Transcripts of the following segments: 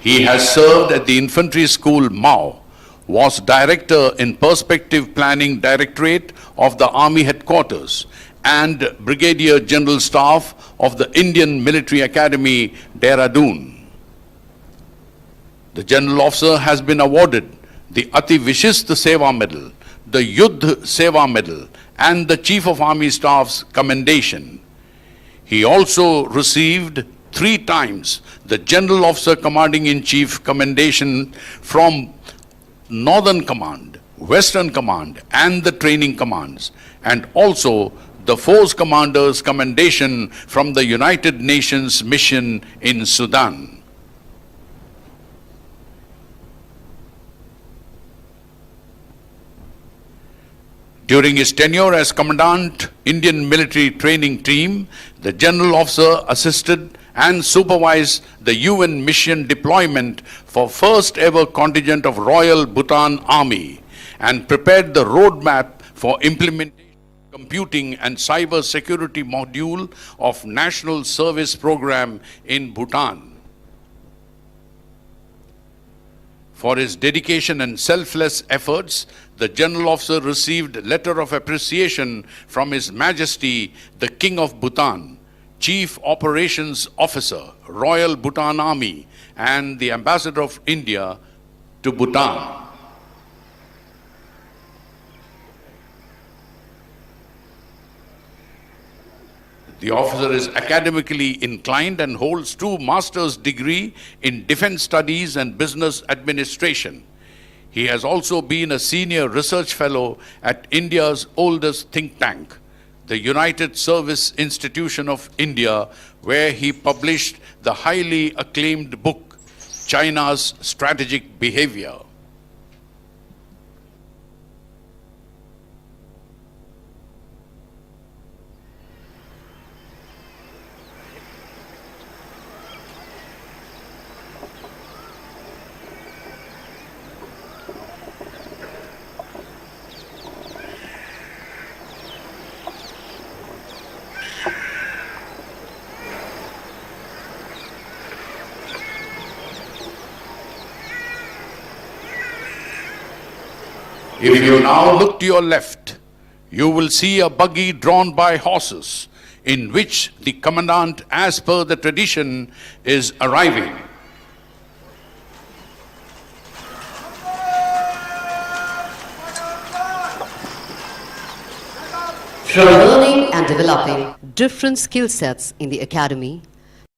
He has served at the Infantry School Mao, was Director in Perspective Planning Directorate of the Army Headquarters and Brigadier General Staff of the Indian Military Academy, Dehradun. The General Officer has been awarded the Ati Vishist Seva Medal, the Yudh Seva Medal, and the Chief of Army Staff's Commendation. He also received 3 times the General Officer Commanding-in-Chief Commendation from Northern Command, Western Command, and the Training Commands, and also the Force Commander's Commendation from the United Nations Mission in Sudan. During his tenure as Commandant, Indian Military Training Team, the General Officer assisted and supervised the UN mission deployment for first ever contingent of Royal Bhutan Army and prepared the roadmap for implementation of computing and cyber security module of National Service Program in Bhutan. For his dedication and selfless efforts, the General Officer received a letter of appreciation from His Majesty, the King of Bhutan, Chief Operations Officer, Royal Bhutan Army, and the Ambassador of India to Bhutan. The officer is academically inclined and holds 2 master's degree in defense studies and business administration. He has also been a senior research fellow at India's oldest think tank, the United Service Institution of India, where he published the highly acclaimed book, China's Strategic Behavior. If you now look to your left, you will see a buggy drawn by horses in which the Commandant, as per the tradition, is arriving. From learning and developing different skill sets in the academy,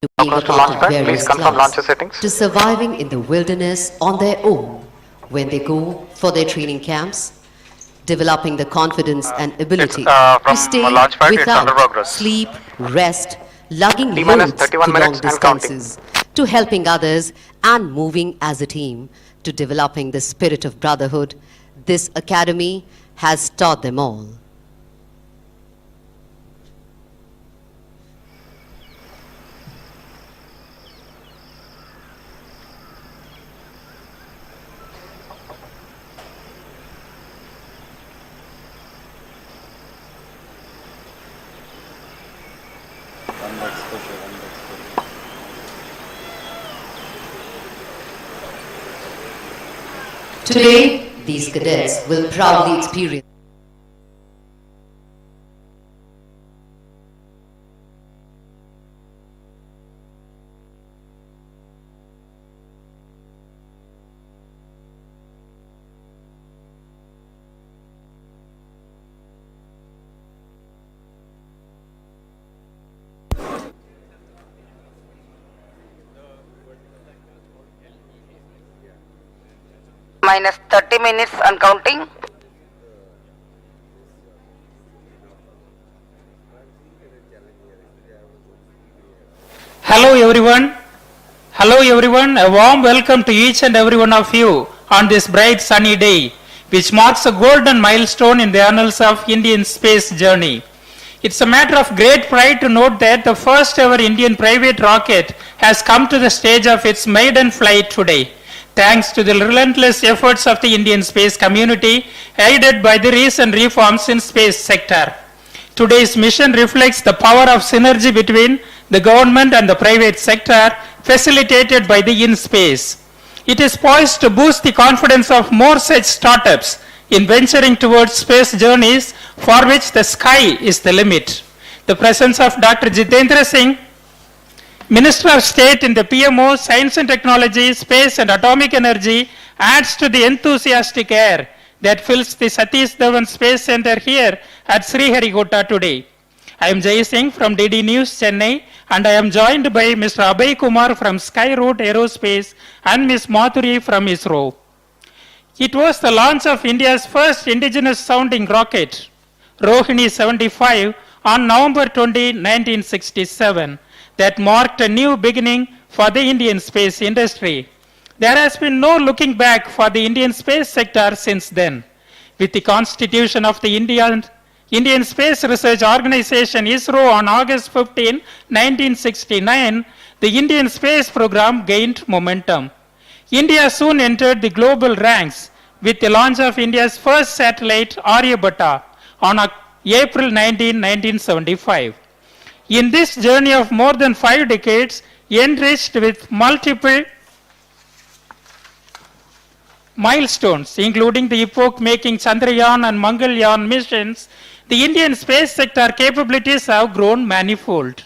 to being a part of various clubs, to surviving in the wilderness on their own when they go for their training camps, developing the confidence and ability to stay without sleep, rest, lugging loads to long distances, to helping others and moving as a team, to developing the spirit of brotherhood, this academy has taught them all. Today, these cadets will proudly experience minus 30 minutes and counting. Hello everyone. Hello everyone. A warm welcome to each and every one of you on this bright sunny day, which marks a golden milestone in the annals of Indian space journey. It's a matter of great pride to note that the first ever Indian private rocket has come to the stage of its maiden flight today, thanks to the relentless efforts of the Indian space community, aided by the recent reforms in space sector. Today's mission reflects the power of synergy between the government and the private sector facilitated by the InSpace. It is poised to boost the confidence of more such startups in venturing towards space journeys for which the sky is the limit. The presence of Dr. Jitendra Singh, Minister of State in the PMO, Science and Technology, Space and Atomic Energy, adds to the enthusiastic air that fills the Satish Dhawan Space Center here at Sriharikota today. I am Jai Singh from DD News, Chennai, and I am joined by Mr. Abhay Kumar from Skyroot Aerospace and Ms. Madhuri from ISRO. It was the launch of India's first indigenous sounding rocket, Rohini 75, on November 20, 1967, that marked a new beginning for the Indian space industry. There has been no looking back for the Indian space sector since then. With the constitution of the Indian Space Research Organization ISRO on August 15, 1969, the Indian space program gained momentum. India soon entered the global ranks with the launch of India's first satellite Aryabhatta on April 19, 1975. In this journey of more than 5 decades, enriched with multiple milestones, including the epoch-making Chandrayaan and Mangalyaan missions, the Indian space sector capabilities have grown manifold.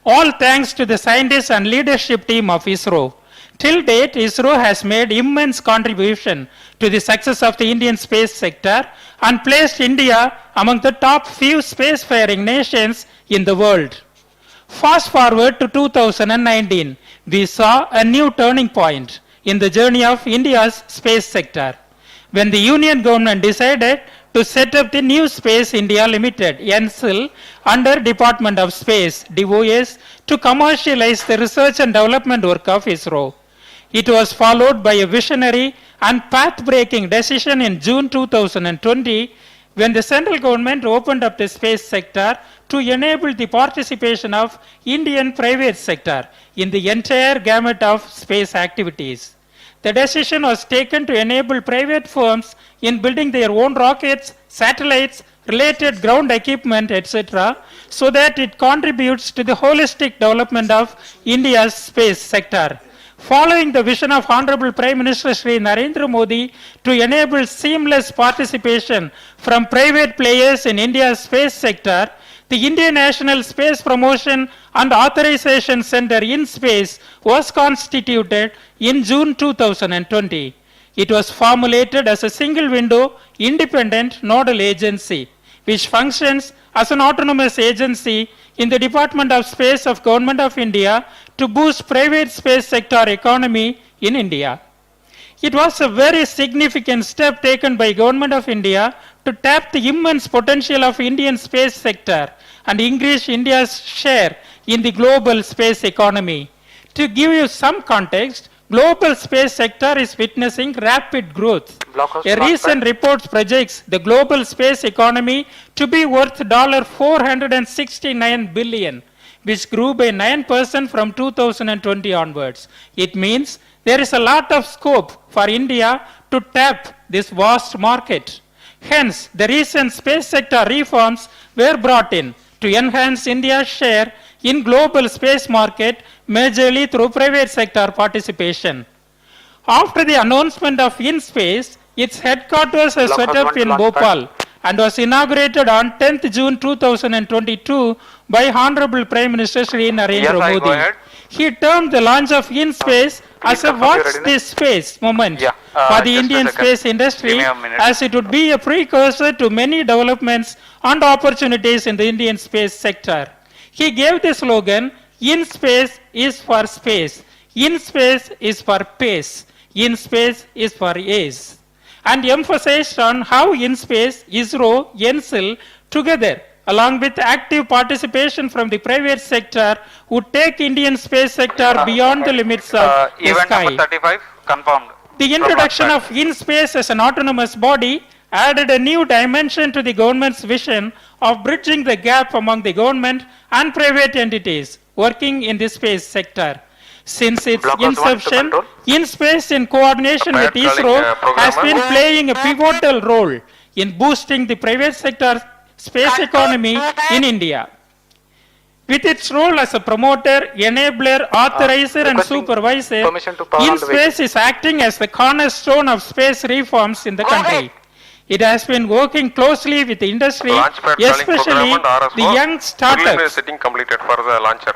All thanks to the scientists and leadership team of ISRO. Till date, ISRO has made immense contribution to the success of the Indian space sector and placed India among the top few spacefaring nations in the world. Fast forward to 2019, we saw a new turning point in the journey of India's space sector, when the Union government decided to set up the New Space India Limited, NSIL, under Department of Space, DOS, to commercialize the research and development work of ISRO. It was followed by a visionary and path-breaking decision in June 2020, when the central government opened up the space sector to enable the participation of Indian private sector in the entire gamut of space activities. The decision was taken to enable private firms in building their own rockets, satellites, related ground equipment, etc., so that it contributes to the holistic development of India's space sector. Following the vision of Honorable Prime Minister Shri Narendra Modi to enable seamless participation from private players in India's space sector, the Indian National Space Promotion and Authorization Center InSpace was constituted in June 2020. It was formulated as a single window, independent nodal agency, which functions as an autonomous agency in the Department of Space of Government of India to boost private space sector economy in India. It was a very significant step taken by Government of India to tap the immense potential of Indian space sector and increase India's share in the global space economy. To give you some context, global space sector is witnessing rapid growth. A recent report projects the global space economy to be worth $469 billion, which grew by 9% from 2020 onwards. It means there is a lot of scope for India to tap this vast market. Hence, the recent space sector reforms were brought in to enhance India's share in global space market, majorly through private sector participation. After the announcement of InSpace, its headquarters was set up in Bhopal and was inaugurated on 10th June 2022 by Honorable Prime Minister Shri Narendra Modi. He termed the launch of InSpace as a watch this space moment for the Indian space industry, as it would be a precursor to many developments and opportunities in the Indian space sector. He gave the slogan, InSpace is for space, InSpace is for pace, InSpace is for ace, and emphasized on how InSpace, ISRO, NSIL together, along with active participation from the private sector, would take Indian space sector beyond the limits of the sky. Event number 35 confirmed. The introduction of InSpace as an autonomous body added a new dimension to the government's vision of bridging the gap among the government and private entities working in the space sector. Since its inception, InSpace, in coordination with ISRO, has been playing a pivotal role in boosting the private sector space economy in India. With its role as a promoter, enabler, authorizer and requesting supervisor, permission to power on the IN-SPACE is acting as the cornerstone of space reforms in the country. It has been working closely with the industry, Launchpad planning especially program and the RSO. young startups, Setting completed for the launcher.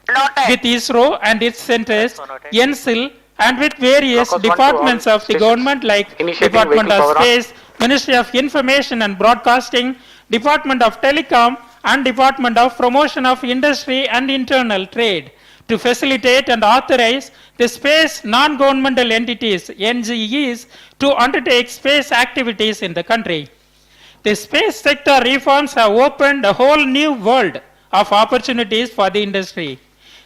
Noted. with ISRO and its centers, NCIL, and with various Block house 1 to departments all of the stations. government like Initiating Department vehicle of power up. Space, Ministry of Information and Broadcasting, Department of Telecom, and Department of Promotion of Industry and Internal Trade to facilitate and authorize the space non-governmental entities, NGEs, to undertake space activities in the country. The space sector reforms have opened a whole new world of opportunities for the industry.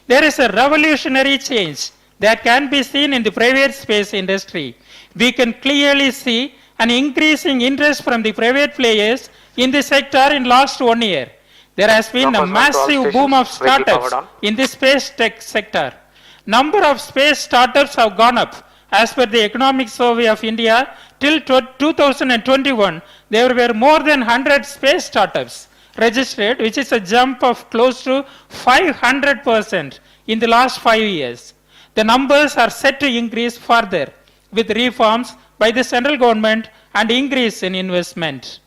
There is a revolutionary change that can be seen in the private space industry. We can clearly see an increasing interest from the private players in the sector in last 1 year. There has been a Block house 1 to all massive boom of stations, vehicle startups powered on. in the space tech sector. Number of space startups have gone up. As per the Economic Survey of India, till 2021, there were more than 100 space startups registered, which is a jump of close to 500% in the last 5 years. The numbers are set to increase further with reforms by the central government and increase in investment.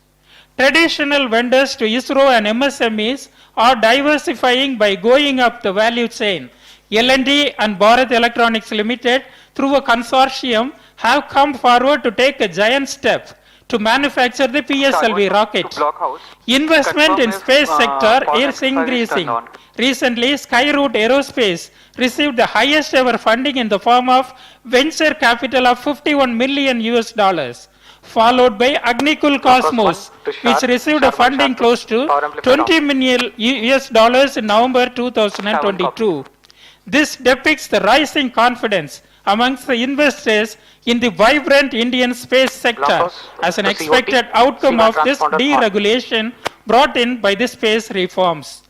Traditional vendors to ISRO and MSMEs are diversifying by going up the value chain. L&T and Bharat Electronics Limited, through a consortium, have come forward to take a giant step to manufacture the PSLV rocket. Block house. Investment in Confirm space if, sector power is amplifier is increasing. turned on. Recently, Skyroot Aerospace received the highest ever funding in the form of venture capital of $51 million, followed by Agnikul Cosmos, one to which Sharp, received a Sharp one, funding Sharp close two. to Power amplifier $20 million in November 2022. This depicts the rising confidence amongst the investors in the vibrant Indian space sector Blockhouse, as an the expected COT, outcome Seaman of this transponder on. deregulation brought in by the space reforms.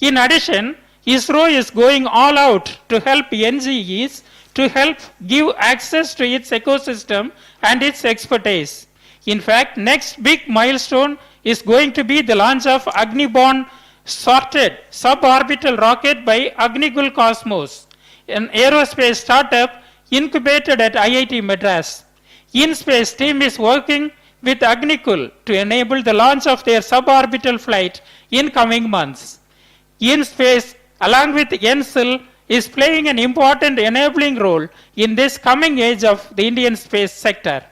In addition, ISRO is going all out to help NGEs to help give access to its ecosystem and its expertise. In fact, next big milestone is going to be the launch of Agni-borne sorted suborbital rocket by Agnikul Cosmos, an aerospace startup incubated at IIT Madras. In-Space team is working with Agnikul to enable the launch of their suborbital flight in coming months. In-Space, along with NCIL, is playing an important enabling role in this coming age of the Indian space sector.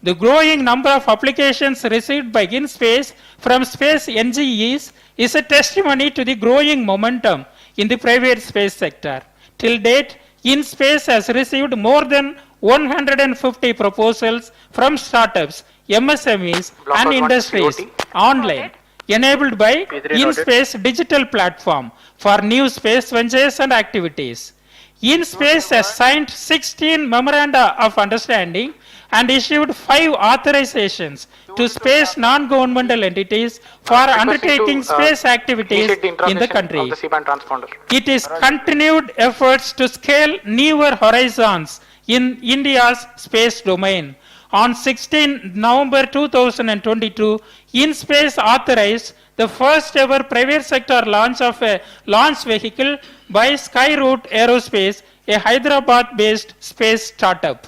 The growing number of applications received by In-Space from space NGEs is a testimony to the growing momentum in the private space sector. Till date, In-Space has received more than 150 proposals from startups, MSMEs Block and out one industries COT. online, enabled by P3 noted. In-Space digital platform for new space ventures and activities. In-Space has signed 16 memoranda of understanding and issued 5 authorizations to space non-governmental entities for undertaking space activities Initiate the in the introduction country. of the C-band transponder. It is continued efforts to scale newer horizons in India's space domain. On 16 November 2022, In-Space authorized the first ever private sector launch of a launch vehicle by Skyroot Aerospace, a Hyderabad-based space startup.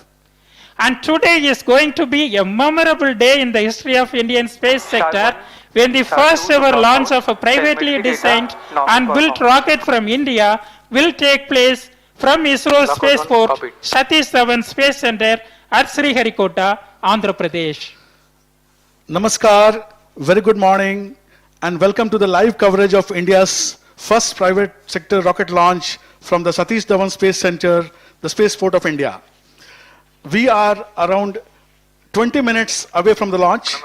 And today is going to be a memorable day in the history of Indian space sector when the first ever launch of a privately designed and built rocket from India will take place from ISRO spaceport Satish Dhawan Space Center at Sriharikota, Andhra Pradesh. Namaskar, very good morning, and welcome to the live coverage of India's first private sector rocket launch from the Satish Dhawan Space Center, the spaceport of India. We are around 20 minutes away from the launch,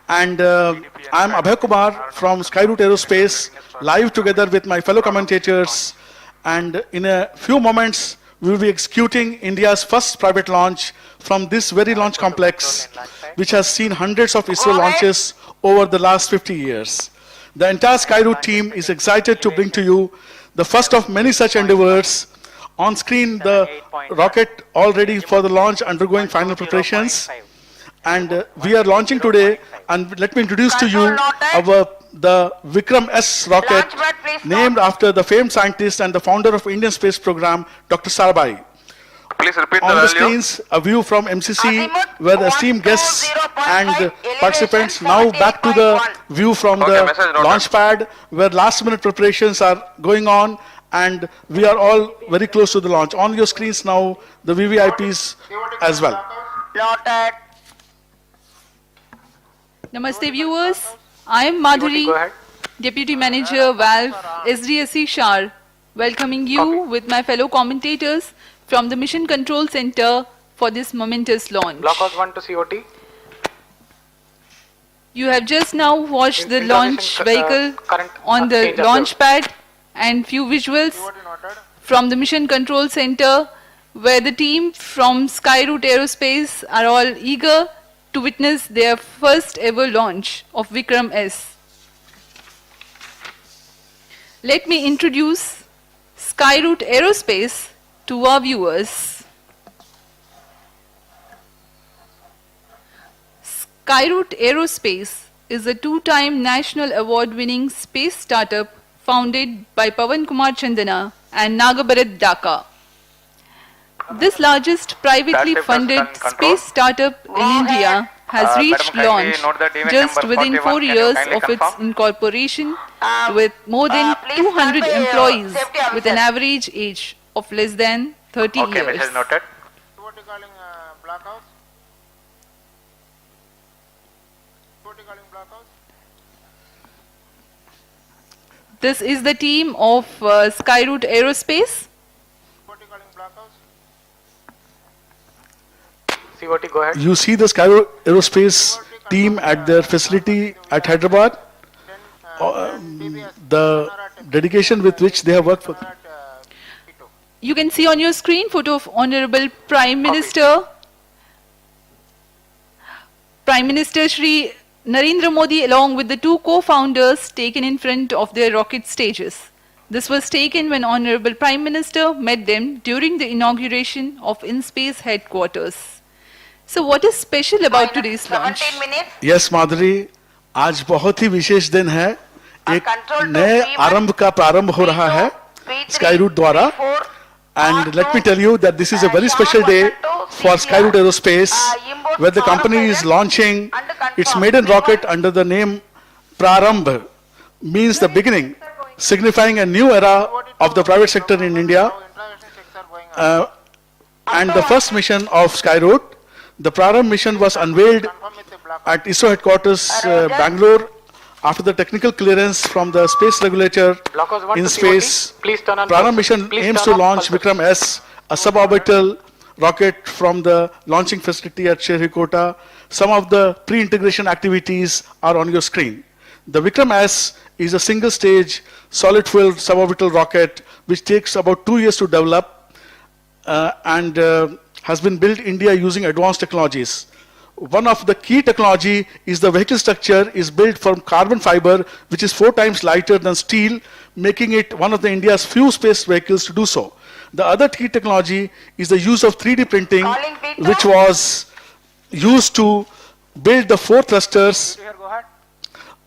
and I'm Abhay Kumar from Skyroot Aerospace, live together with my fellow commentators, and in a few moments, we will be executing India's first private launch from this very launch complex, which has seen hundreds of ISRO launches over the last 50 years. The entire Skyroot team is excited to bring to you the first of many such endeavors. On screen, the rocket all ready for the launch, undergoing final preparations. And we are launching today, and let me introduce to you our the VIKRAM-S rocket, Launchpad, please named after the famed scientist and the founder of Indian space program, Dr. Sarabhai. Please repeat On the the value. screens, a view from MCC, Azimuth where the esteemed guests 120.5, and elevation participants. Now back to the 70.1. view from Okay, the message noted. launch pad, where last minute preparations are going on, and we are all very close to the launch. On your screens now, the VVIPs as well. Noted. Namaste viewers, I am Go Madhuri, ahead. Deputy Manager Valve SDSC SHAR, welcoming you with my fellow commentators from the Mission Control Center for this momentous launch. Blockhouse 1 to COT. You have just now watched the launch vehicle current, on the change of launch pad and few visuals from the Mission Control Center where the team from Skyroot Aerospace are all eager to witness their first ever launch of VIKRAM-S. Let me introduce Skyroot Aerospace to our viewers. Skyroot Aerospace is a two-time national award-winning space startup founded by Pawan Kumar Chandana and Nagabharat Dhaka. This largest privately That's funded difference and control. space startup in India has reached Madam, kindly launch note that event just number within 41. 4 Can you years kindly of its confirm? incorporation with more than please 200 stand by, employees safety with an officer. average age of less than 30 Okay, years. message noted. What you calling blockhouse? What you calling blockhouse? This is the team of Skyroot Aerospace. What you calling blockhouse? COT, go ahead. You see the Skyroot Aerospace team at their facility at Hyderabad. The dedication with which they have worked for. You can see on your screen photo of Honorable Prime Minister. Prime Minister Shri Narendra Modi along with the two co-founders taken in front of their rocket stages. This was taken when Honorable Prime Minister met them during the inauguration of InSpace headquarters. So what is special about today's launch? 17 minutes. Yes माधुरी, आज बहुत ही विशेष दिन है. एक नए आरंभ का प्रारंभ हो रहा है Skyroot द्वारा. And let me tell you that this is a very special day for Skyroot Aerospace, where the company is launching its maiden rocket under the name Prarambh, means the beginning, signifying a new era of the private sector in India. And the first mission of Skyroot, the Prarambh mission, was unveiled at ISRO headquarters, Bangalore, after the technical clearance from the space regulator Blockhouse 1 in to space. COT. Please turn on Prarambh pulse. mission Please aims turn to on launch pulse. VIKRAM-S, a suborbital rocket from the launching facility at Sriharikota. Some of the pre-integration activities are on your screen. The VIKRAM-S is a single-stage, solid-fuel suborbital rocket which takes about 2 years to develop and has been built in India using advanced technologies. One of the key technology is the vehicle structure is built from carbon fiber, which is 4 times lighter than steel, making it one of the India's few space vehicles to do so. The other key technology is the use of 3D printing, Calling Peter. which was used to build the 4 thrusters, Here, go ahead.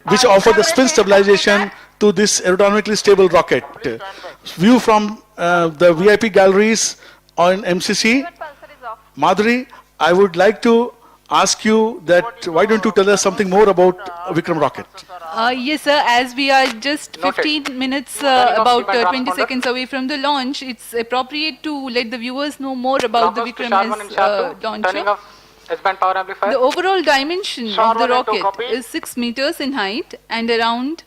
which offer the spin stabilization to this aerodynamically stable rocket. View from the VIP galleries on MCC. Madhuri, I would like to ask you that why don't you tell us something more about Vikram rocket? Yes, sir. As we are just 15 minutes, about 20 seconds away from the launch, it's appropriate to let the viewers know more about the Blockhouse to SHAR 1 and VIKRAM-S SHAR 2. Turning launcher. off S-band power amplifier. The overall dimension SHAR of the 1 and 2 rocket copy. is 6 meters in height and around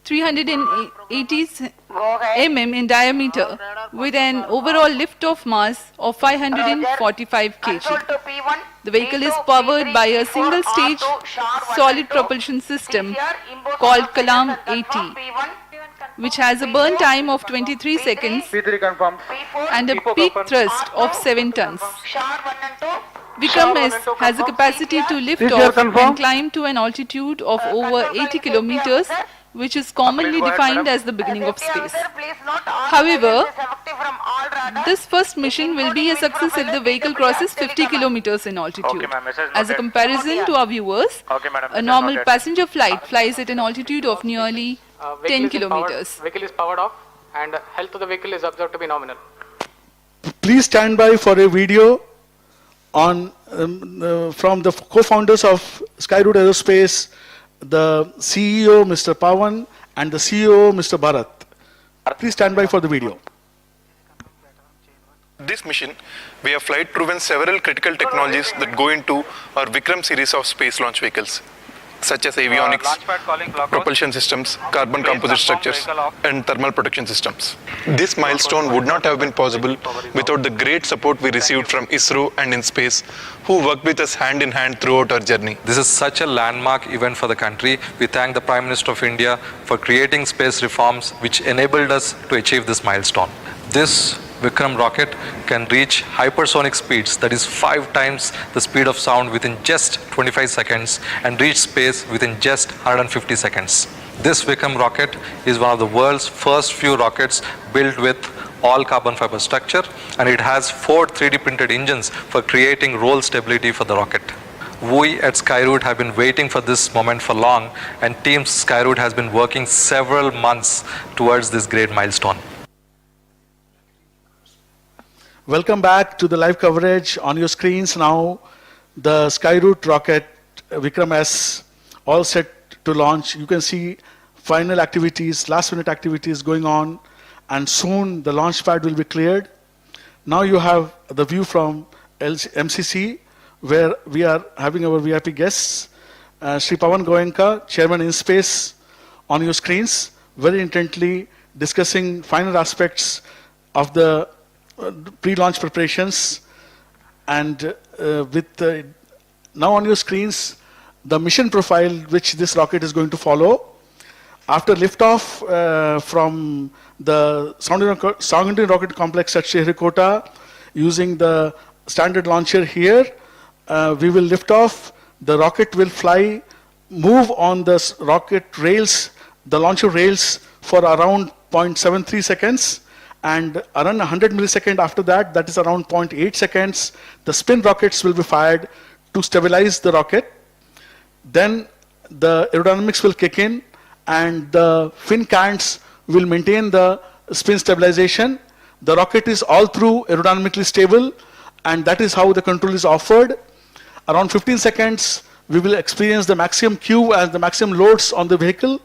380 Go ahead. mm in diameter, with an overall lift-off mass of 545 Control kg. to P1. The vehicle is P2, powered P3, by a P4, single-stage R2, SHAR 1 solid and 2. propulsion system CCR, impose called on Kalam confirm 80, P1, which has a burn time of 23 P3, seconds P3 confirm. P4, and a peak thrust of 7 tons. SHAR 1 and 2. VIKRAM-S has a capacity to lift CCR off confirm. and climb to an altitude of over 80 kilometers which is commonly go ahead, defined madam. as the beginning of Safety space. officer, please note all However, guidance is effective from all radars. This first mission will be a Including success if the wind vehicle profiler, crosses 50 telecom. kilometers in altitude. Okay, ma'am, message As a noted. comparison to our viewers, Okay, madam, a message normal noted. passenger flight flies at an altitude of nearly 10 kilometers. Vehicle is powered off and health of the vehicle is observed to be nominal. Please stand by for a video on from the co-founders of Skyroot Aerospace, the CEO Mr. Pawan and the CEO Mr. Bharat. Please stand by for the video. This mission, we have flight proven several critical technologies that go into our Vikram series of space launch vehicles, such as avionics, Launchpad calling block propulsion systems, carbon composite structures, and thermal protection systems. This milestone would not have been possible without the great support we received from ISRO and InSpace, who worked with us hand in hand throughout our journey. This is such a landmark event for the country. We thank the Prime Minister of India for creating space reforms which enabled us to achieve this milestone. This Vikram rocket can reach hypersonic speeds, that is 5 times the speed of sound within just 25 seconds and reach space within just 150 seconds. This Vikram rocket is one of the world's first few rockets built with all carbon fiber structure, and it has 4 3D printed engines for creating roll stability for the rocket. We at Skyroot have been waiting for this moment for long, and Team Skyroot has been working several months towards this great milestone. Welcome back to the live coverage. On your screens now, the Skyroot rocket VIKRAM-S all set to launch. You can see final activities, last minute activities going on, and soon the launch pad will be cleared. Now you have the view from MCC, where we are having our VIP guests, Sri Pawan Goenka, Chairman InSpace, on your screens, very intently discussing final aspects of the pre-launch preparations. And now on your screens, the mission profile which this rocket is going to follow. After liftoff from the Sounding Rocket Complex at Sriharikota, using the standard launcher here, we will lift off. The rocket will fly, move on the rocket rails, the launcher rails, for around 0.73 seconds. And around 100 milliseconds after that, that is around 0.8 seconds, the spin rockets will be fired to stabilize the rocket. Then the aerodynamics will kick in, and the fin cants will maintain the spin stabilization. The rocket is all through aerodynamically stable, and that is how the control is offered. Around 15 seconds, we will experience the maximum Q and the maximum loads on the vehicle.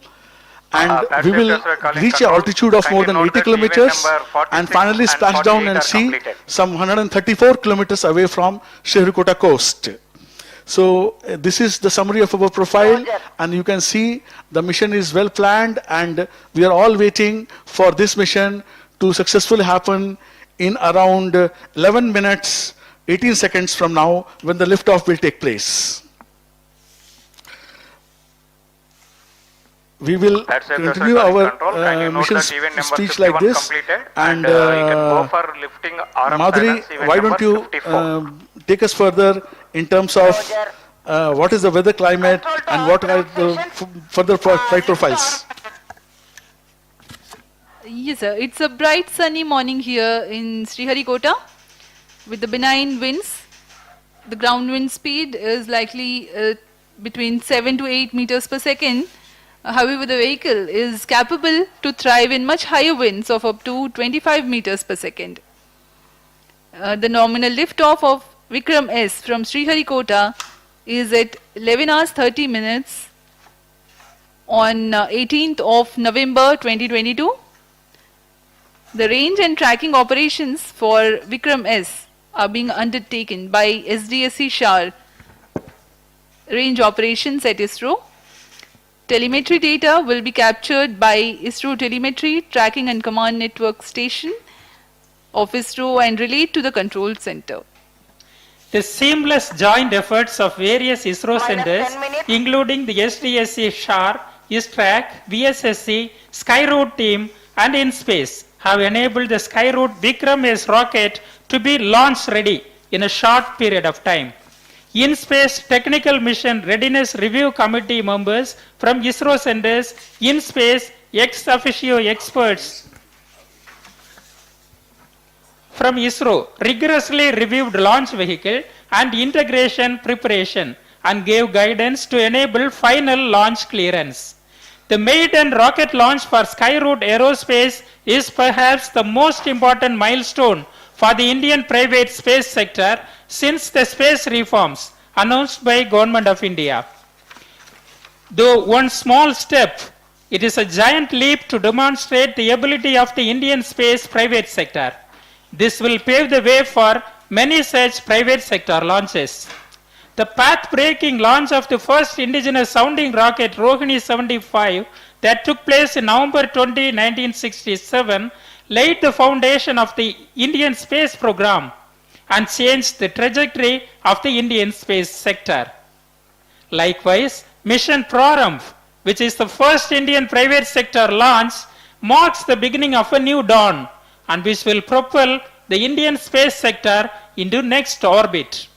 And we will reach an altitude of more than 80 kilometers and finally splash down and see some 134 kilometers away from Sriharikota coast. So this is the summary of our profile, and you can see the mission is well planned, and we are all waiting for this mission to successfully happen in around 11 minutes, 18 seconds from now, when the liftoff will take place. We will continue our mission speech like this. And Madhuri, why don't you take us further in terms of what is the weather climate and what are the further flight profiles? Yes, sir. It's a bright sunny morning here in Sriharikota with the benign winds. The ground wind speed is likely between 7 to 8 meters per second. However, the vehicle is capable to thrive in much higher winds of up to 25 meters per second. The nominal liftoff of VIKRAM-S from Sriharikota is at 11 hours 30 minutes on 18th of November 2022. The range and tracking operations for VIKRAM-S are being undertaken by SDSC SHAR range operations at ISRO. Telemetry data will be captured by ISRO Telemetry Tracking and Command Network Station of ISRO and relayed to the control center. The seamless joint efforts of various ISRO centers, including the SDSC SHAR, ISTRAC, VSSC, Skyroot team, and InSpace, have enabled the Skyroot VIKRAM-S rocket to be launch ready in a short period of time. In-Space Technical Mission Readiness Review Committee members from ISRO centers, in-space ex officio experts from ISRO rigorously reviewed launch vehicle and integration preparation and gave guidance to enable final launch clearance. The maiden rocket launch for Skyroot Aerospace is perhaps the most important milestone for the Indian private space sector since the space reforms announced by Government of India. Though one small step, it is a giant leap to demonstrate the ability of the Indian space private sector. This will pave the way for many such private sector launches. The path-breaking launch of the first indigenous sounding rocket Rohini 75 that took place in November 20, 1967 laid the foundation of the Indian space program and changed the trajectory of the Indian space sector. Likewise, Mission Prarambh, which is the first Indian private sector launch, marks the beginning of a new dawn and which will propel the Indian space sector into next orbit.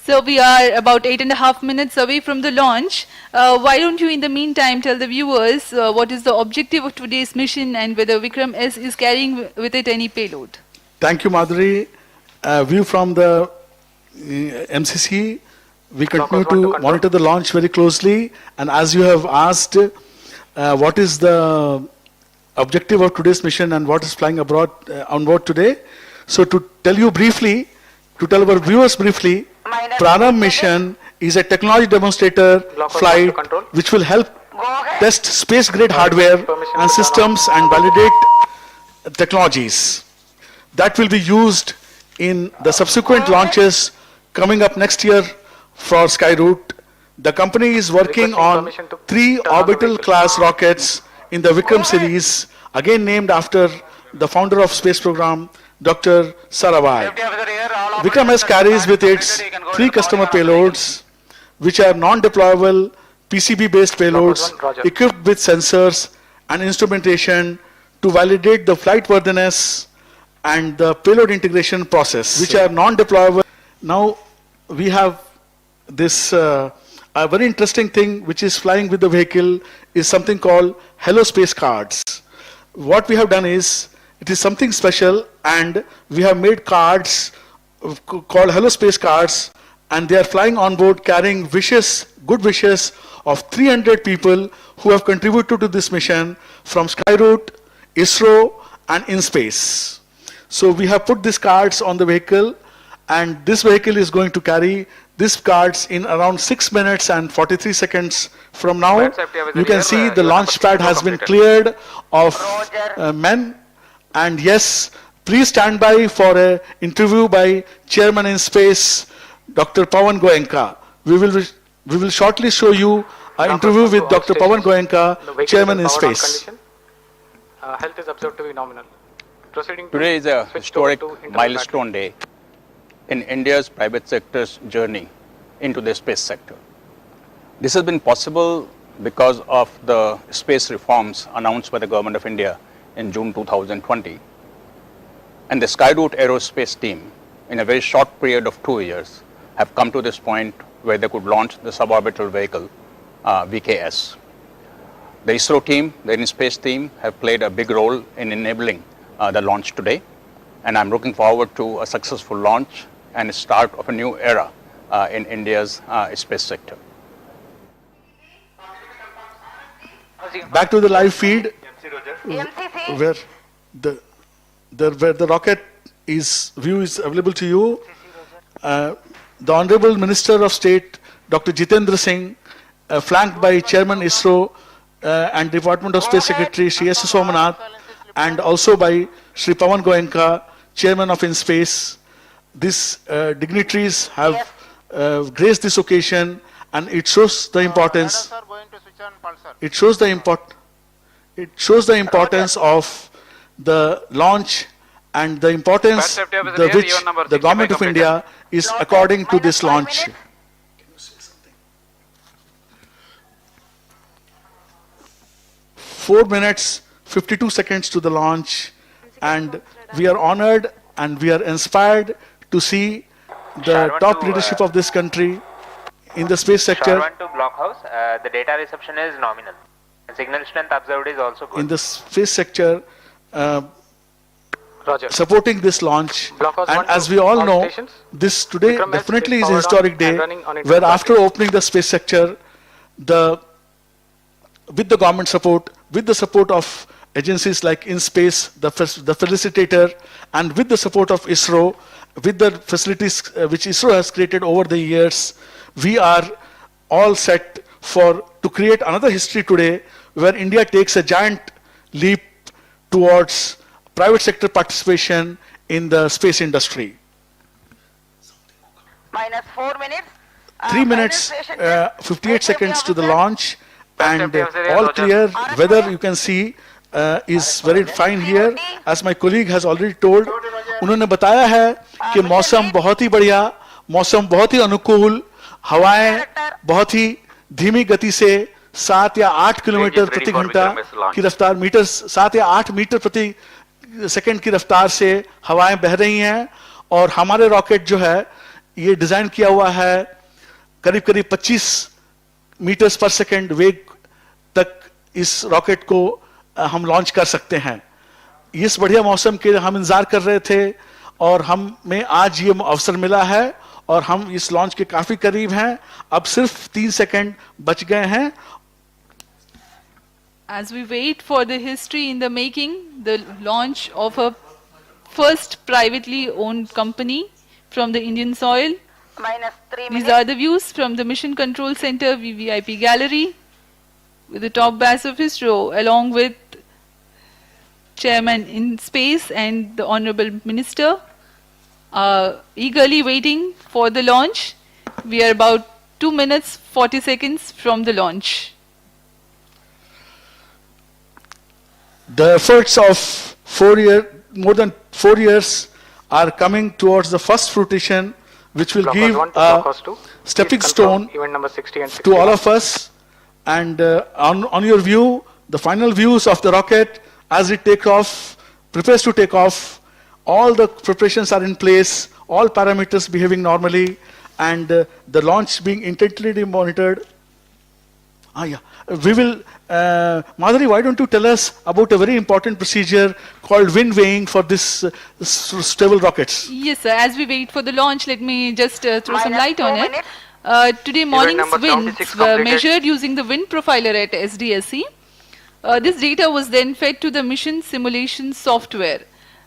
So we are about 8.5 minutes away from the launch. Why don't you in the meantime tell the viewers what is the objective of today's mission and whether VIKRAM-S is carrying with it any payload? Thank you, Madhuri. View from the MCC. We continue to monitor the launch very closely. And as you have asked, what is the objective of today's mission and what is flying abroad on board today? So to tell you briefly, to tell our viewers briefly, Prarambh mission is a technology demonstrator flight which will help test space-grade hardware and systems and validate technologies that will be used in the subsequent launches coming up next year for Skyroot. The company is working on 3 orbital class rockets in the Vikram series, again named after the founder of space program, Dr. Sarabhai. VIKRAM-S carries with its 3 customer payloads, which are non-deployable PCB-based payloads equipped with sensors and instrumentation to validate the flight worthiness and the payload integration process, which are non-deployable. Now we have this a very interesting thing which is flying with the vehicle is something called Hello Space cards. What we have done is, it is something special and we have made cards called Hello Space cards, and they are flying on board carrying wishes, good wishes of 300 people who have contributed to this mission from Skyroot, ISRO and in-space. So we have put these cards on the vehicle, and this vehicle is going to carry these cards in around 6 minutes and 43 seconds from now. You can see the launch pad has been cleared of men. And yes, please stand by for an interview by Chairman in Space, Dr. Pawan Goenka. We will shortly show you an interview with Dr. Pawan Goenka, Chairman in Space. Health is observed to be nominal. Today is a historic milestone day in India's private sector's journey into the space sector. This has been possible because of the space reforms announced by the Government of India in June 2020. And the Skyroot Aerospace team, in a very short period of 2 years, have come to this point where they could launch the suborbital vehicle, VK-S. The ISRO team, the in-space team, have played a big role in enabling the launch today. And I'm looking forward to a successful launch and a start of a new era in India's space sector. Back to the live feed, where the rocket view is available to you. The Honorable Minister of State, Dr. Jitendra Singh, flanked by Chairman ISRO and Department of Space Secretary Shri S. Somanath, and also by Shri Pawan Goenka, Chairman of InSpace. These dignitaries have graced this occasion, and it shows the importance. It shows the importance of the launch and the importance which the Government of India is according to this launch. 4 minutes, 52 seconds to the launch, and we are honored and we are inspired to see the top leadership of this country in the space sector. Sharwan to blockhouse, the data reception is nominal. Signal strength observed is also good. In the space sector, Roger. supporting this launch. Blockhouse And 1 as to we all all know, stations. this today VIKRAM-S definitely is is a powered on historic and day, running on its where own after battery. opening the space sector, with the government support, with the support of agencies like InSpace, the felicitator, and with the support of ISRO, with the facilities which ISRO has created over the years, we are all set to create another history today, where India takes a giant leap towards private sector participation in the space industry. Minus 4 minutes. 3 minutes, 58 seconds to the launch, and all clear. Weather, you can see, is very fine here. As my colleague has already told, उन्होंने बताया है कि मौसम बहुत ही बढ़िया, मौसम बहुत ही अनुकूल, हवाएं बहुत ही धीमी गति से 7 या 8 किलोमीटर प्रति घंटा की रफ्तार, 7 या 8 मीटर प्रति सेकंड की रफ्तार से हवाएं बह रही हैं, और हमारे रॉकेट जो है ये डिजाइन किया हुआ है करीब करीब 25 मीटर्स पर सेकंड वेग तक इस रॉकेट को हम लॉन्च कर सकते हैं। इस बढ़िया मौसम के हम इंतजार कर रहे थे, और हमें आज ये अवसर मिला है, और हम इस लॉन्च के काफी करीब हैं। अब सिर्फ 3 सेकंड बच गए हैं। As we wait for the history in the making, the launch of a first privately owned company from the Indian soil. Minus 3 These minutes. are the views from the Mission Control Center VVIP Gallery, with the top brass of ISRO, along with Chairman in Space and the Honorable Minister, eagerly waiting for the launch. We are about 2 minutes 40 seconds from the launch. The efforts of more than 4 years are coming towards the first fruition, which will Blockhouse give 1 to a blockhouse 2. stepping Please confirm stone event number 60 and to 61. all of us. And on your view, the final views of the rocket as it prepares to take off, all the preparations are in place, all parameters behaving normally, and the launch being intently monitored. We will, Madhuri, why don't you tell us about a very important procedure called wind weighing for this stable rockets? Yes, sir. As we wait for the launch, let me just throw some Minus light 2 on it. minutes. Today morning's number winds 76 were completed. measured using the wind profiler at SDSC. This data was then fed to the mission simulation software.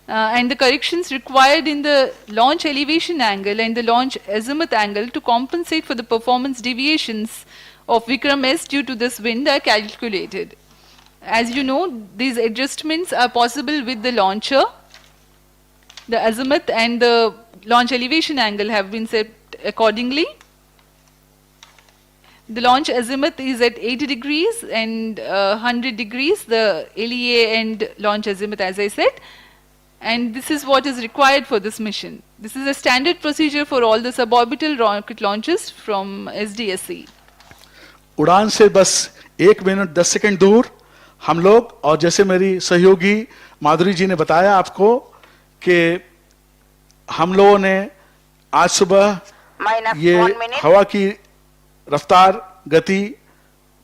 And the corrections required in the launch elevation angle and the launch azimuth angle to compensate for the performance deviations of VIKRAM-S due to this wind are calculated. As you know, these adjustments are possible with the launcher. The azimuth and the launch elevation angle have been set accordingly. The launch azimuth is at 80 degrees and 100 degrees, the LEA and launch azimuth, as I said. And this is what is required for this mission. This is a standard procedure for all the suborbital rocket launches from SDSC. उड़ान से बस 1 minute 10 second दूर हम लोग, और जैसे मेरी सहयोगी माधुरी जी ने बताया आपको कि हम लोगों ने आज सुबह Minus ये 1 minute. हवा की रफ्तार गति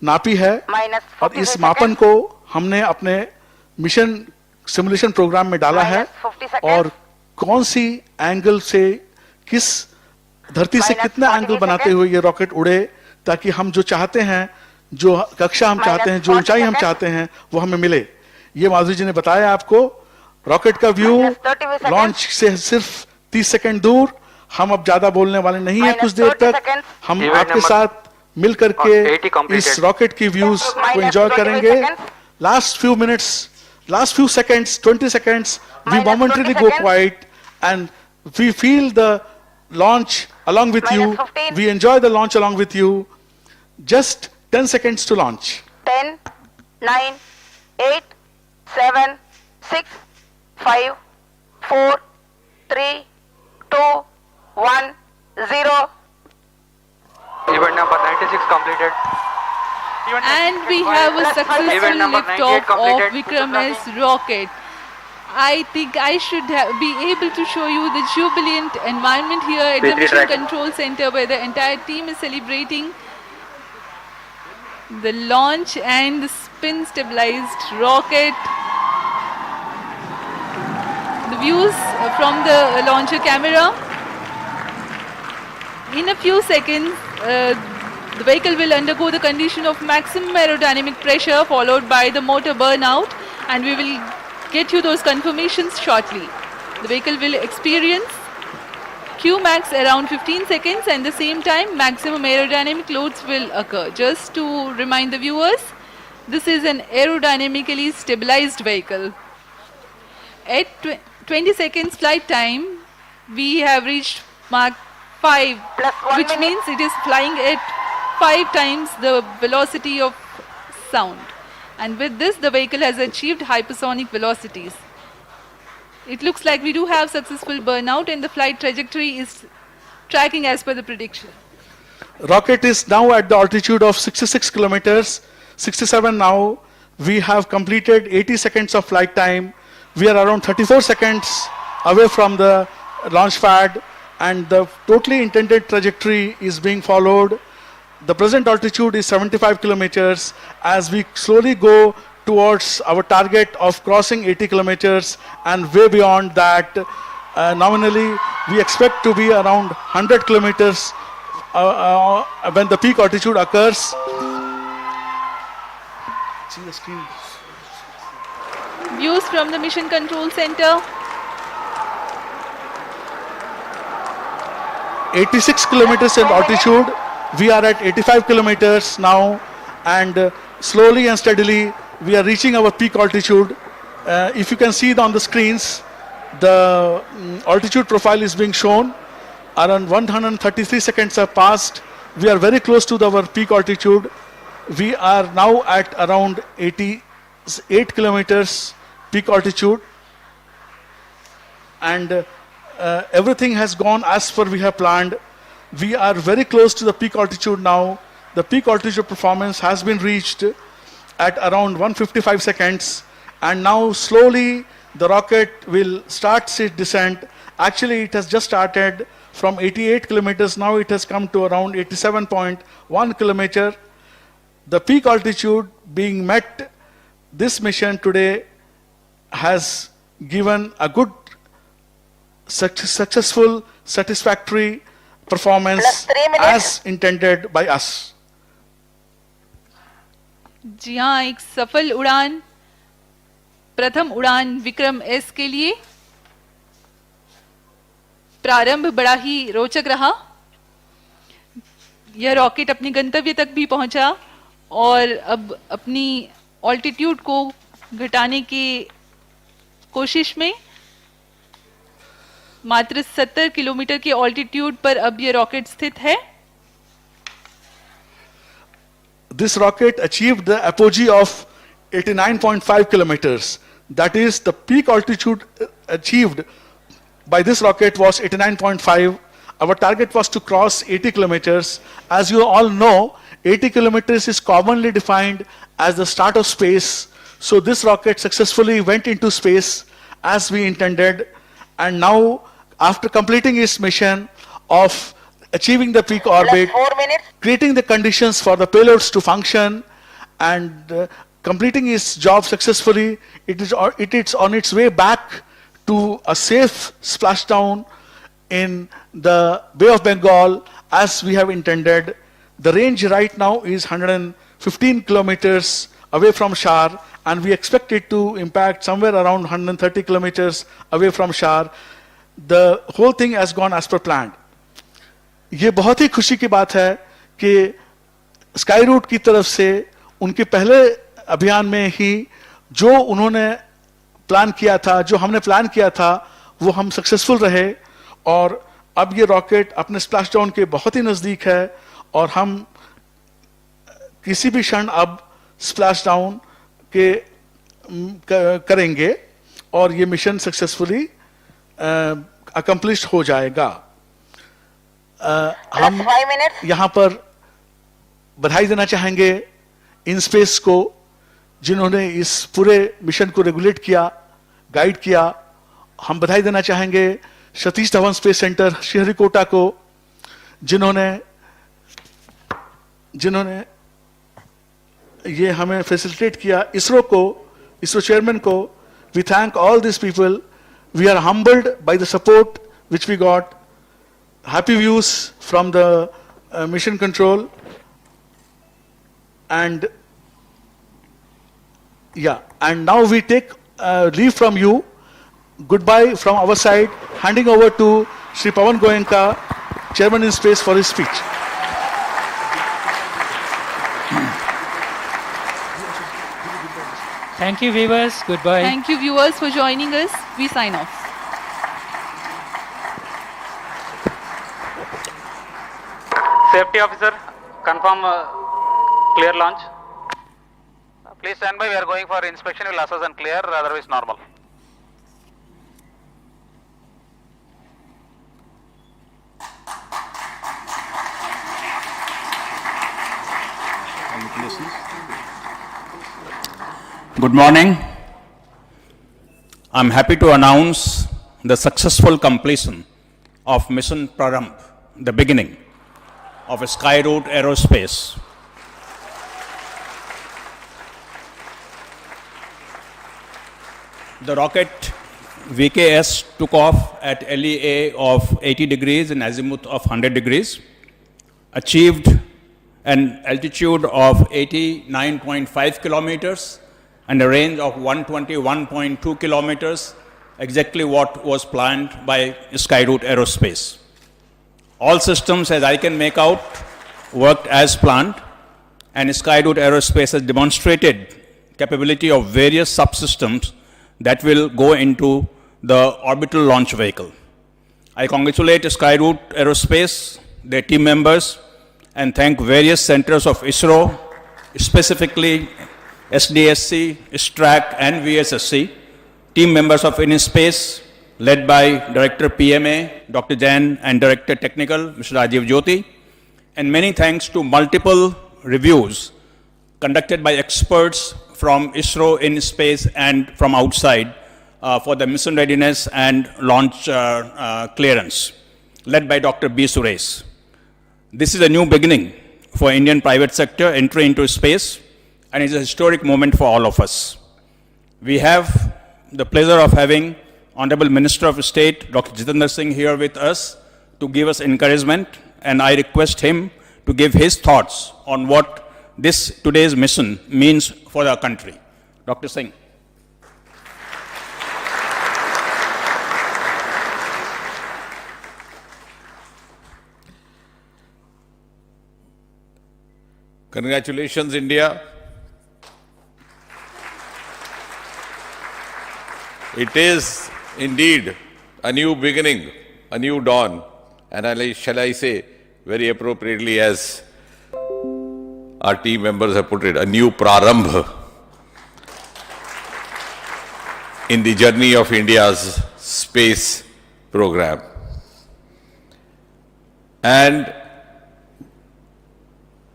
नापी है, Minus और 45 इस मापन को हमने अपने मिशन सिमुलेशन प्रोग्राम में डाला है, Minus 50 seconds. और कौन सी एंगल से किस धरती से Minus कितना 48 एंगल बनाते seconds. हुए ये रॉकेट उड़े, ताकि हम जो चाहते हैं, जो कक्षा हम Minus चाहते हैं, जो 40 ऊंचाई हम seconds. चाहते हैं, वो हमें मिले। ये माधुरी जी ने बताया आपको। रॉकेट का व्यू Minus 30 seconds. लॉन्च से सिर्फ 30 सेकंड दूर। हम अब ज्यादा बोलने वाले नहीं है Minus कुछ देर 30 तक। seconds. हम Event आपके number साथ मिल 80 करके completed. इस रॉकेट की व्यूज को Minus एंजॉय 20 करेंगे। seconds. Last few minutes, last few seconds, 20 seconds, we Minus momentarily 20 go seconds. quiet, and we feel the launch along with you. Minus 15. We enjoy the launch along with you. Just 10 seconds to launch. 10, 9, 8, 7, 6, 5, 4, 3, 2, 1, 0. Event number 96 completed. And we have a successful Event number liftoff 98 of completed. VIKRAM-S rocket. I think I should be able to show you the jubilant environment here at the Mission Control Center, where the entire team is celebrating the launch and the spin stabilized rocket. The views from the launcher camera. In a few seconds, the vehicle will undergo the condition of maximum aerodynamic pressure, followed by the motor burnout, and we will get you those confirmations shortly. The vehicle will experience Qmax around 15 seconds, and at the same time maximum aerodynamic loads will occur. Just to remind the viewers, this is an aerodynamically stabilized vehicle. At 20 seconds flight time, we have reached Mach 5, which means it is flying at 5 times the velocity of sound. And with this, the vehicle has achieved hypersonic velocities. It looks like we do have successful burnout, and the flight trajectory is tracking as per the prediction. Rocket is now at the altitude of 66 kilometers, 67 now. We have completed 80 seconds of flight time. We are around 34 seconds away from the launch pad, and the totally intended trajectory is being followed. The present altitude is 75 kilometers. As we slowly go towards our target of crossing 80 kilometers and way beyond that, nominally we expect to be around 100 kilometers when the peak altitude occurs. See the screen. Views from the Mission Control Center. 86 kilometers in altitude. We are at 85 kilometers now, and slowly and steadily we are reaching our peak altitude. If you can see it on the screens, the altitude profile is being shown. Around 133 seconds have passed. We are very close to our peak altitude. We are now at around 88 kilometers peak altitude, and everything has gone as per we have planned. We are very close to the peak altitude now. The peak altitude performance has been reached at around 155 seconds, and now slowly the rocket will start its descent. Actually, it has just started from 88 kilometers. Now it has come to around 87.1 kilometer. The peak altitude being met, this mission today has given a good, successful, satisfactory performance as intended by us. जी हाँ, एक सफल उड़ान, प्रथम उड़ान विक्रम-S के लिए प्रारंभ बड़ा ही रोचक रहा। यह रॉकेट अपने गंतव्य तक भी पहुंचा और अब अपनी ऑल्टीट्यूड को घटाने की कोशिश में मात्र 70 किलोमीटर के ऑल्टीट्यूड पर अब यह रॉकेट स्थित है। This rocket achieved the apogee of 89.5 kilometers. That is, the peak altitude achieved by this rocket was 89.5. Our target was to cross 80 kilometers. As you all know, 80 kilometers is commonly defined as the start of space. So this rocket successfully went into space as we intended. And now, after completing its mission of achieving the peak orbit, creating the conditions for the payloads to function, and completing its job successfully, it is on its way back to a safe splashdown in the Bay of Bengal as we have intended. The range right now is 115 kilometers away from Shar, and we expect it to impact somewhere around 130 kilometers away from Shar. The whole thing has gone as per planned. ये बहुत ही खुशी की बात है कि sky root की तरफ से उनके पहले अभियान में ही जो उन्होंने प्लान किया था, जो हमने प्लान किया था, वो हम सक्सेसफुल रहे, और अब ये रॉकेट अपने स्प्लैश डाउन के बहुत ही नजदीक है और हम किसी भी क्षण अब स्प्लैश डाउन के करेंगे और ये मिशन सक्सेसफुली अकम्प्लिश हो जाएगा। हम यहाँ पर बधाई देना चाहेंगे इन स्पेस को, जिन्होंने इस पूरे मिशन को रेगुलेट किया, गाइड किया। हम बधाई देना चाहेंगे सतीश धवन स्पेस सेंटर श्रीहरिकोटा को, जिन्होंने ये हमें फैसिलिटेट किया। इसरो को, इसरो चेयरमैन को, we thank all these people. We are humbled by the support which we got. Happy views from the mission control. And now we take leave from you. Goodbye from our side, handing over to Shri Pawan Goenka, Chairman in Space, for his speech. Thank you, viewers. Goodbye. Thank you, viewers, for joining us. We sign off. Safety officer, confirm clear launch. Please stand by. We are going for inspection. We'll assess and clear. Otherwise, normal. Good morning. I'm happy to announce the successful completion of Mission VIKRAM, the beginning of Skyroot Aerospace. The rocket VIKRAM-S took off at LEA of 80 degrees and azimuth of 100 degrees, achieved an altitude of 89.5 kilometers and a range of 121.2 kilometers, exactly what was planned by Skyroot Aerospace. All systems, as I can make out, worked as planned, and Skyroot Aerospace has demonstrated capability of various subsystems that will go into the orbital launch vehicle. I congratulate Skyroot Aerospace, their team members, and thank various centers of ISRO, specifically SDSC, STRAC, and VSSC, team members of InSpace, led by Director PMA, Dr. Jain, and Director Technical, Mr. Rajiv Jyoti, and many thanks to multiple reviews conducted by experts from ISRO, InSpace, and from outside for the mission readiness and launch clearance, led by Dr. B. Suresh. This is a new beginning for Indian private sector entry into space, and it's a historic moment for all of us. We have the pleasure of having Honorable Minister of State, Dr. Jitendra Singh, here with us to give us encouragement, and I request him to give his thoughts on what today's mission means for our country. Dr. Singh. Congratulations, India. It is indeed a new beginning, a new dawn, and shall I say, very appropriately as our team members have put it, a new prarambh in the journey of India's space program. And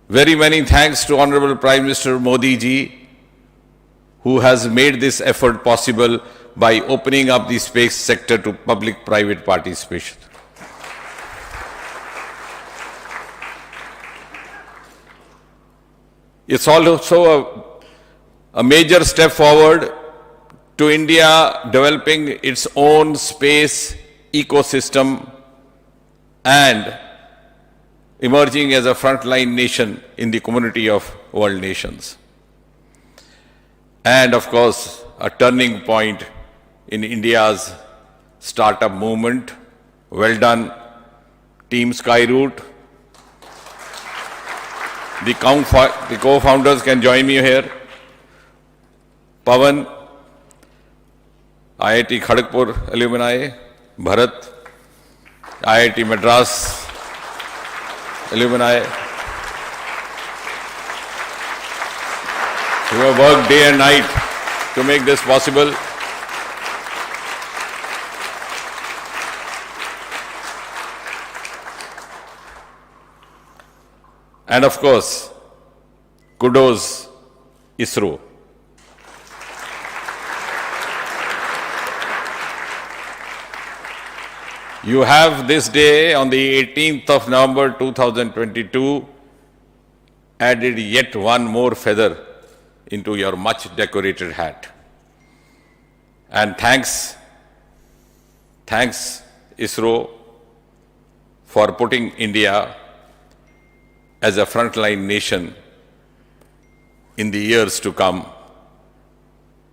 very many thanks to Honorable Prime Minister Modi ji, who has made this effort possible by opening up the space sector to public-private participation. It's also a major step forward to India developing its own space ecosystem and emerging as a frontline nation in the community of world nations. And of course, a turning point in India's startup movement. Well done, Team Skyroot. The co-founders can join me here. Pawan, IIT Kharagpur alumni, Bharat, IIT Madras alumni, who have worked day and night to make this possible. And of course, kudos ISRO. You have this day on the 18th of November 2022 added yet one more feather into your much decorated hat. And thanks ISRO for putting India as a frontline nation in the years to come,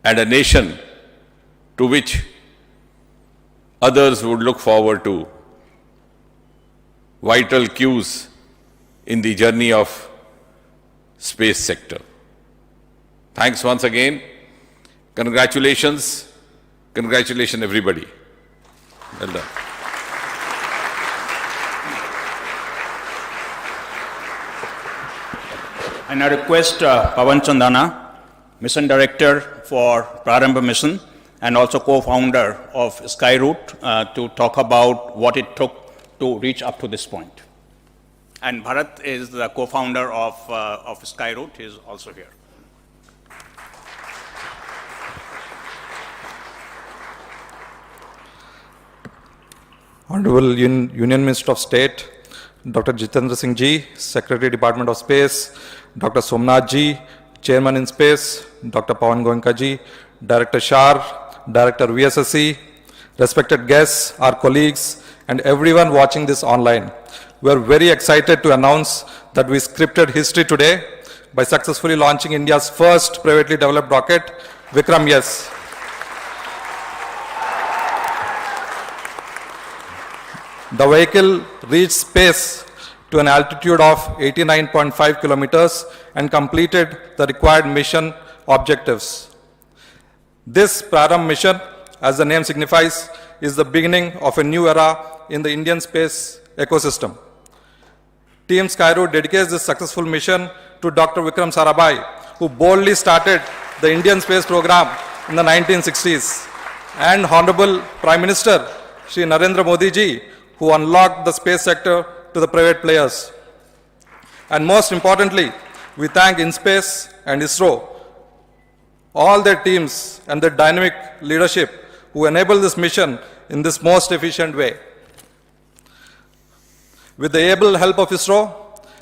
and a nation to which others would look forward to, vital cues in the journey of space sector. Thanks once again. Congratulations. Congratulations everybody. Well done. I now request Pawan Chandana, Mission Director for Prarambha Mission and also co-founder of Skyroot, to talk about what it took to reach up to this point. And Bharat is the co-founder of Skyroot. He is also here. Honorable Union Minister of State, Dr. Jitendra Singh Ji, Secretary Department of Space, Dr. Somnath Ji, Chairman in Space, Dr. Pawan Goenka Ji, Director SHAR, Director VSSC, respected guests, our colleagues, and everyone watching this online. We are very excited to announce that we scripted history today by successfully launching India's first privately developed rocket, VIKRAM-S. The vehicle reached space to an altitude of 89.5 kilometers and completed the required mission objectives. This Prarambha mission, as the name signifies, is the beginning of a new era in the Indian space ecosystem. Team Skyroot dedicates this successful mission to Dr. Vikram Sarabhai, who boldly started the Indian space program in the 1960s, and Honorable Prime Minister Shri Narendra Modi Ji, who unlocked the space sector to the private players. And most importantly, we thank InSpace and ISRO, all their teams and their dynamic leadership who enable this mission in this most efficient way. With the able help of ISRO,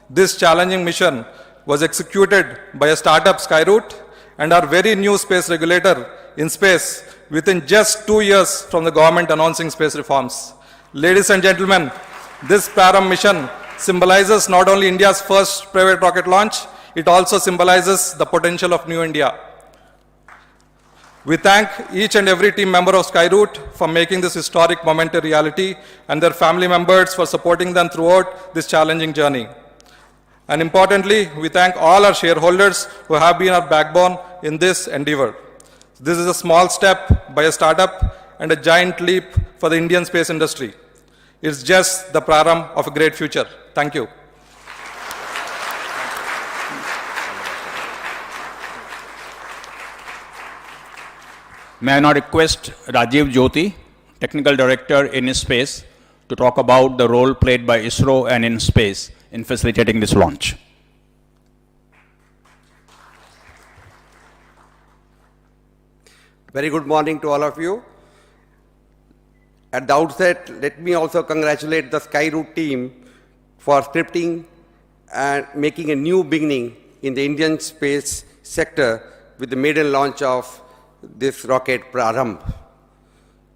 this challenging mission was executed by a startup Skyroot and our very new space regulator, InSpace, within just 2 years from the government announcing space reforms. Ladies and gentlemen, this Prarambha mission symbolizes not only India's first private rocket launch, it also symbolizes the potential of New India. We thank each and every team member of Skyroot for making this historic moment a reality, and their family members for supporting them throughout this challenging journey. And importantly, we thank all our shareholders who have been our backbone in this endeavor. This is a small step by a startup and a giant leap for the Indian space industry. It's just the prarambh of a great future. Thank you. May I now request Rajiv Jyoti, Technical Director in InSpace, to talk about the role played by ISRO and InSpace in facilitating this launch. Very good morning to all of you. At the outset, let me also congratulate the Skyroot team for scripting and making a new beginning in the Indian space sector with the maiden launch of this rocket Prarambh.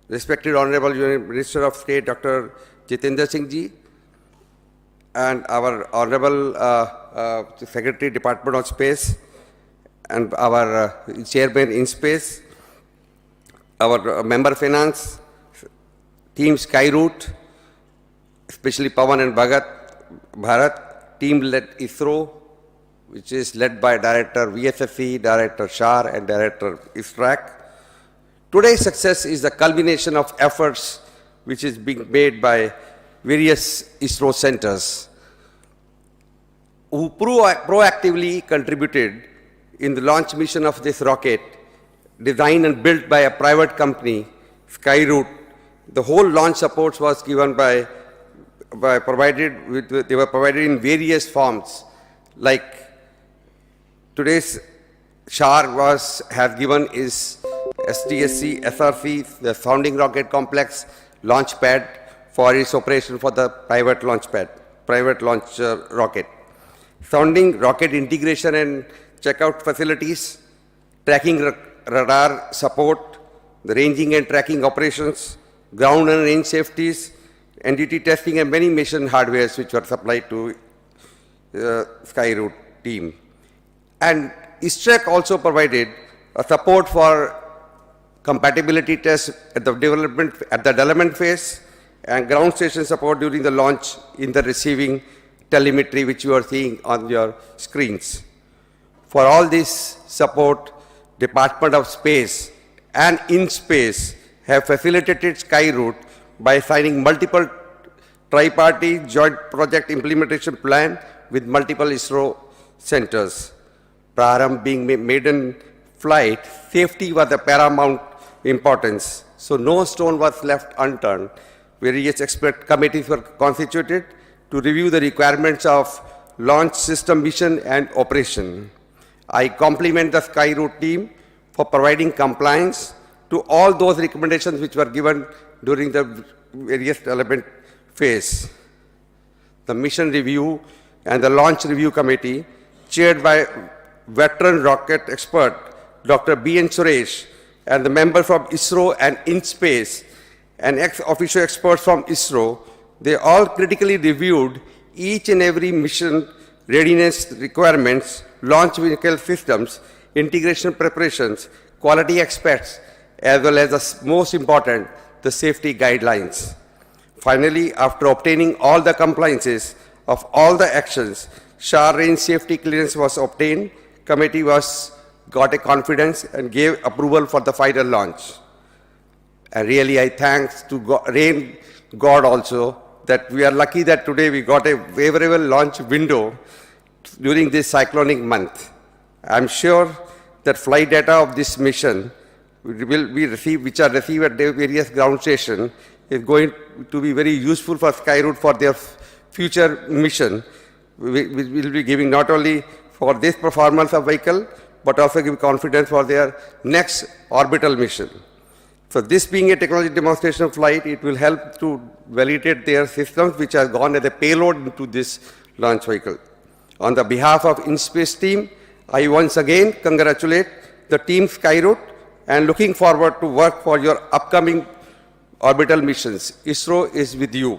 Respected Honorable Minister of State Dr. Jitendra Singh Ji and our Honorable Secretary Department of Space and our Chairman in Space, our Member Finance, Team Skyroot, especially Pawan and Bharat, team led ISRO, which is led by Director VSSC, Director SHAR and Director ISTRAC. Today's success is the culmination of efforts which is being made by various ISRO centers who proactively contributed in the launch mission of this rocket, designed and built by a private company, Skyroot. The whole launch support was given they were provided in various forms, like today's SHAR has given is STSC, SRC, the Sounding Rocket Complex, launch pad for its operation for the private launch pad, private launch rocket. Sounding rocket integration and checkout facilities, tracking radar support, the ranging and tracking operations, ground and range safeties, NDT testing, and many mission hardwares which were supplied to Skyroot team. And ISTREC also provided a support for compatibility tests at the development phase and ground station support during the launch in the receiving telemetry which you are seeing on your screens. For all this support, Department of Space and InSpace have facilitated Skyroot by signing multiple tripartite joint project implementation plan with multiple ISRO centers. Praram being maiden flight, safety was the paramount importance. So no stone was left unturned. Various expert committees were constituted to review the requirements of launch system mission and operation. I compliment the Skyroot team for providing compliance to all those recommendations which were given during the various development phase. The mission review and the launch review committee, chaired by veteran rocket expert Dr. B.N. Suresh, and the members from ISRO and InSpace, and ex-officio experts from ISRO, they all critically reviewed each and every mission readiness requirements, launch vehicle systems, integration preparations, quality aspects, as well as the most important, the safety guidelines. Finally, after obtaining all the compliances of all the actions, SHAR range safety clearance was obtained, committee got a confidence and gave approval for the final launch. And really I thanks to rain God also that we are lucky that today we got a favorable launch window during this cyclonic month. I'm sure that flight data of this mission will be received, which are received at the various ground stations, is going to be very useful for Skyroot for their future mission. We will be giving not only for this performance of vehicle, but also give confidence for their next orbital mission. So this being a technology demonstration flight, it will help to validate their systems which have gone as a payload into this launch vehicle. On the behalf of InSpace team, I once again congratulate the team Skyroot and looking forward to work for your upcoming orbital missions. ISRO is with you.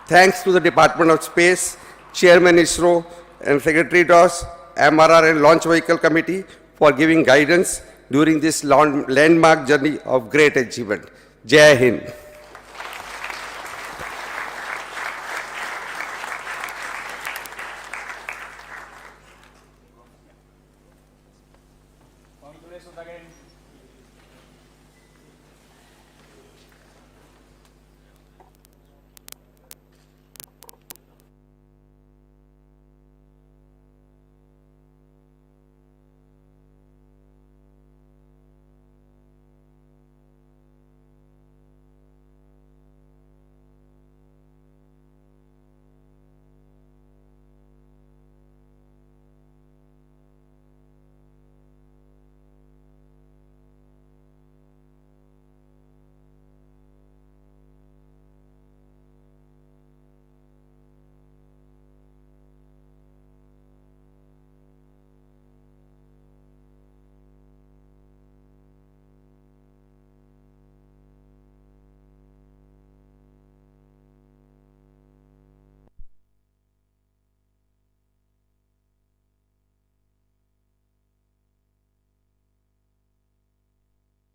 Thanks to the Department of Space, Chairman ISRO and Secretary DOS, MRR and Launch Vehicle Committee for giving guidance during this landmark journey of great achievement. Jai Hind.